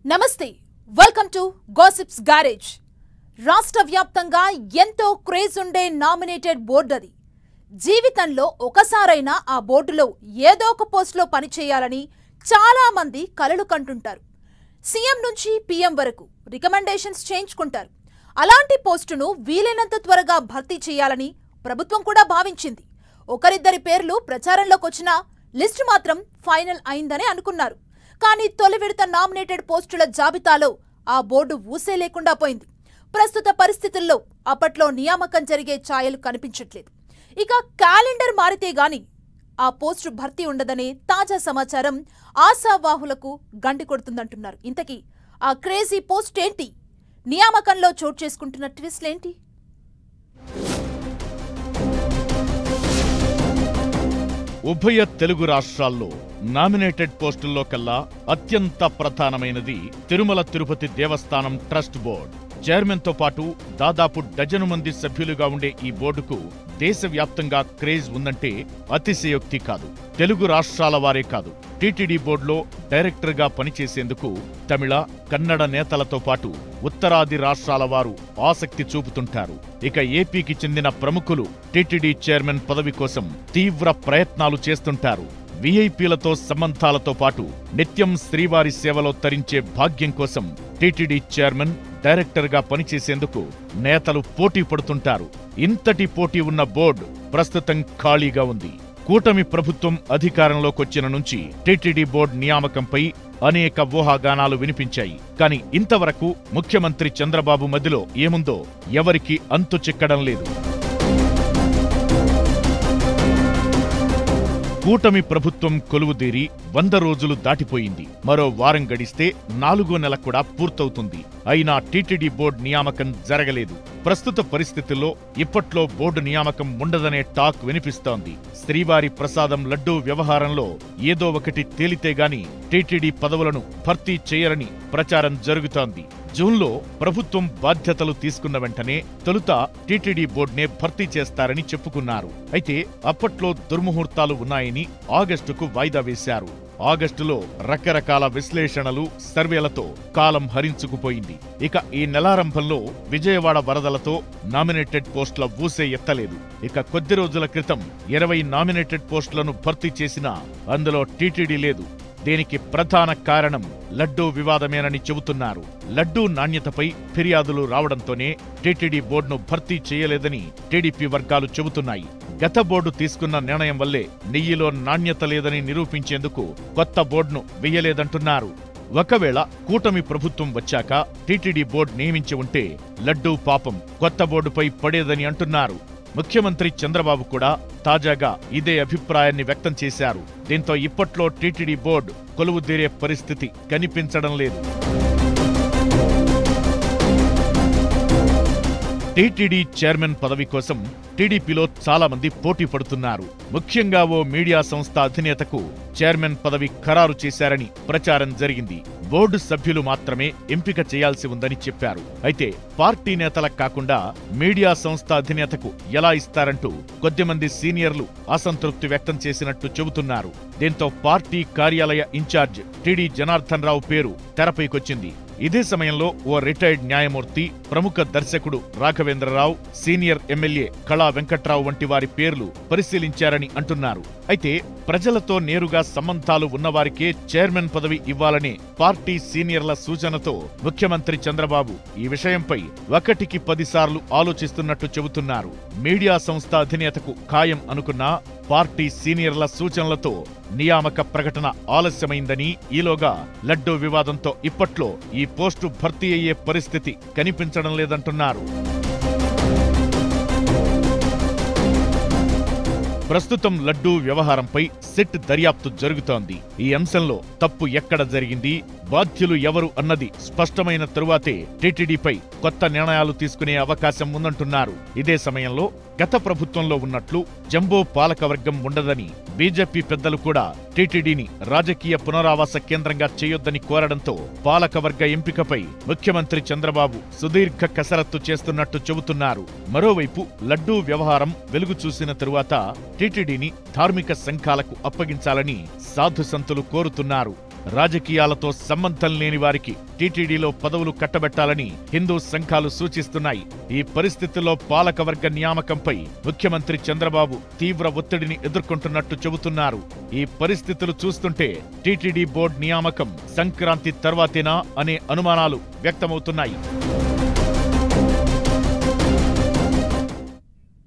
నమస్తే welcome to gossips garage. రాష్ట్ర వ్యాప్తంగా ఎంతో క్రేజ్ ఉండే నామినేటెడ్ బోర్డు అది. జీవితంలో ఒకసారైనా ఆ బోర్డులో ఏదో ఒక పోస్టులో పనిచేయాలని చాలా మంది కలలు కంటుంటారు. సీఎం నుంచి పీఎం వరకు రికమెండేషన్స్ చేయించుకుంటారు. అలాంటి పోస్టును వీలైనంత త్వరగా భర్తీ చేయాలని ప్రభుత్వం కూడా భావించింది. ఒకరిద్దరి పేర్లు ప్రచారంలోకి వచ్చినా లిస్టు మాత్రం ఫైనల్ అయిందని అనుకున్నారు. కానీ తొలి విడత నామినేటెడ్ పోస్టుల జాబితాలో ఆ బోర్డు ఊసే లేకుండా పోయింది. ప్రస్తుత పరిస్థితుల్లో అప్పట్లో నియామకం జరిగే ఛాయలు కనిపించట్లేదు. ఇక క్యాలెండర్ మారితే గాని ఆ పోస్టు భర్తీ ఉండదనే తాజా సమాచారం ఆశావాహులకు గండి కొడుతుందంటున్నారు. ఇంతకీ ఆ క్రేజీ పోస్ట్ ఏంటి? నియామకంలో చోటు చేసుకుంటున్న ట్విస్ట్లేంటి? ఉభయ తెలుగు రాష్ట్రాల్లో నామినేటెడ్ పోస్టుల్లో కల్లా అత్యంత ప్రధానమైనది తిరుమల తిరుపతి దేవస్థానం ట్రస్ట్ బోర్డు. చైర్మన్తో పాటు దాదాపు డజను మంది సభ్యులుగా ఉండే ఈ బోర్డుకు దేశవ్యాప్తంగా క్రేజ్ ఉందంటే అతిశయోక్తి కాదు. తెలుగు రాష్ట్రాల వారే కాదు, టీటీడీ బోర్డులో డైరెక్టర్గా పనిచేసేందుకు తమిళ, కన్నడ నేతలతో పాటు ఉత్తరాది రాష్ట్రాల వారు ఆసక్తి చూపుతుంటారు. ఇక ఏపీకి చెందిన ప్రముఖులు టీటీడీ చైర్మన్ పదవి కోసం తీవ్ర ప్రయత్నాలు చేస్తుంటారు. వీఐపీలతో సంబంధాలతో పాటు నిత్యం శ్రీవారి సేవలో తరించే భాగ్యం కోసం టీటీడీ చైర్మన్, డైరెక్టర్గా పనిచేసేందుకు నేతలు పోటీ పడుతుంటారు. ఇంతటి పోటీ ఉన్న బోర్డు ప్రస్తుతం ఖాళీగా ఉంది. కూటమి ప్రభుత్వం అధికారంలోకొచ్చిన నుంచి టీటీడీ బోర్డు నియామకంపై అనేక ఊహాగానాలు వినిపించాయి. కానీ ఇంతవరకు ముఖ్యమంత్రి చంద్రబాబు మధ్యలో ఏముందో ఎవరికీ అంతు చిక్కడం లేదు. కూటమి ప్రభుత్వం కొలువుదీరి 100 రోజులు దాటిపోయింది. మరో వారం గడిస్తే 4వ నెల కూడా పూర్తవుతుంది. అయినా టీటీడీ బోర్డు నియామకం జరగలేదు. ప్రస్తుత పరిస్థితుల్లో ఇప్పట్లో బోర్డు నియామకం ఉండదనే టాక్ వినిపిస్తోంది. శ్రీవారి ప్రసాదం లడ్డూ వ్యవహారంలో ఏదో ఒకటి తేలితేగాని టీటీడీ పదవులను భర్తీ చేయరని ప్రచారం జరుగుతోంది. జూన్లో ప్రభుత్వం బాధ్యతలు తీసుకున్న వెంటనే తొలుత టీటీడీ బోర్డునే భర్తీ చేస్తారని చెప్పుకున్నారు. అయితే అప్పట్లో దుర్ముహూర్తాలు ఉన్నాయని ఆగస్టుకు వాయిదా వేశారు. ఆగస్టులో రకరకాల విశ్లేషణలు, సర్వేలతో కాలం హరించుకుపోయింది. ఇక ఈ నెలారంభంలో విజయవాడ వరదలతో నామినేటెడ్ పోస్టుల ఊసే ఎత్తలేదు. ఇక కొద్ది రోజుల క్రితం 20 నామినేటెడ్ పోస్టులను భర్తీ చేసినా అందులో టీటీడీ లేదు. దీనికి ప్రధాన కారణం లడ్డూ వివాదమేనని చెబుతున్నారు. లడ్డూ నాణ్యతపై ఫిర్యాదులు రావడంతోనే టీటీడీ బోర్డును భర్తీ చేయలేదని టీడీపీ వర్గాలు చెబుతున్నాయి. గత బోర్డు తీసుకున్న నిర్ణయం వల్లే నెయ్యిలో నాణ్యత లేదని నిరూపించేందుకు కొత్త బోర్డును వెయ్యలేదంటున్నారు. ఒకవేళ కూటమి ప్రభుత్వం వచ్చాక టీటీడీ బోర్డు నియమించి ఉంటే లడ్డూ పాపం కొత్త బోర్డుపై పడేదని అంటున్నారు. ముఖ్యమంత్రి చంద్రబాబు కూడా తాజాగా ఇదే అభిప్రాయాన్ని వ్యక్తం చేశారు. దీంతో ఇప్పట్లో టీటీడీ బోర్డు కొలువుదీరే పరిస్థితి కనిపించడం లేదు. టీటీడీ చైర్మన్ పదవి కోసం టీడీపీలో చాలా మంది పోటీ పడుతున్నారు. ముఖ్యంగా ఓ మీడియా సంస్థ అధినేతకు చైర్మన్ పదవి ఖరారు చేశారని ప్రచారం జరిగింది. బోర్డు సభ్యులు మాత్రమే ఎంపిక చేయాల్సి ఉందని చెప్పారు. అయితే పార్టీ నేతలకు కాకుండా మీడియా సంస్థ అధినేతకు ఎలా ఇస్తారంటూ కొద్దిమంది సీనియర్లు అసంతృప్తి వ్యక్తం చేసినట్టు చెబుతున్నారు. దీంతో పార్టీ కార్యాలయ ఇన్ఛార్జ్ టీడీ జనార్దన్ రావు పేరు తెరపైకొచ్చింది. ఇదే సమయంలో ఓ రిటైర్డ్ న్యాయమూర్తి, ప్రముఖ దర్శకుడు రాఘవేంద్రరావు, సీనియర్ ఎమ్మెల్యే కళా వెంకట్రావు వంటి వారి పేర్లు పరిశీలించారని అంటున్నారు. అయితే ప్రజలతో నేరుగా సంబంధాలు ఉన్నవారికే చైర్మన్ పదవి ఇవ్వాలనే పార్టీ సీనియర్ల సూచనతో ముఖ్యమంత్రి చంద్రబాబు ఈ విషయంపై 1కి 10 సార్లు ఆలోచిస్తున్నట్టు చెబుతున్నారు. మీడియా సంస్థ అధినేతకు ఖాయం అనుకున్నా పార్టీ సీనియర్ల సూచనలతో నియామక ప్రకటన ఆలస్యమైందని, ఈలోగా లడ్డూ వివాదంతో ఇప్పట్లో ఈ పోస్టు భర్తీ అయ్యే పరిస్థితి కనిపించడం లేదంటున్నారు. ప్రస్తుతం లడ్డూ వ్యవహారంపై సిట్ దర్యాప్తు జరుగుతోంది. ఈ అంశంలో తప్పు ఎక్కడ జరిగింది, బాధ్యులు ఎవరు అన్నది స్పష్టమైన తరువాతే టీటీడీపై కొత్త నిర్ణయాలు తీసుకునే అవకాశం ఉందంటున్నారు. ఇదే సమయంలో గత ప్రభుత్వంలో ఉన్నట్లు జంబో పాలకవర్గం ఉండదని బీజేపీ పెద్దలు కూడా టీటీడీని రాజకీయ పునరావాస కేంద్రంగా చేయొద్దని కోరడంతో పాలకవర్గ ఎంపికపై ముఖ్యమంత్రి చంద్రబాబు సుదీర్ఘ కసరత్తు చేస్తున్నట్టు చెబుతున్నారు. మరోవైపు లడ్డూ వ్యవహారం వెలుగు చూసిన తరువాత టీటీడీని ధార్మిక సంఘాలకు అప్పగించాలని సాధు సంతులు కోరుతున్నారు. రాజకీయాలతో సంబంధం లేని వారికి టీటీడీలో పదవులు కట్టబెట్టాలని హిందూ సంఘాలు సూచిస్తున్నాయి. ఈ పరిస్థితుల్లో పాలకవర్గ నియామకంపై ముఖ్యమంత్రి చంద్రబాబు తీవ్ర ఒత్తిడిని ఎదుర్కొంటున్నట్టు చెబుతున్నారు. ఈ పరిస్థితులు చూస్తుంటే టీటీడీ బోర్డు నియామకం సంక్రాంతి తర్వాతేనా అనే అనుమానాలు వ్యక్తమవుతున్నాయి.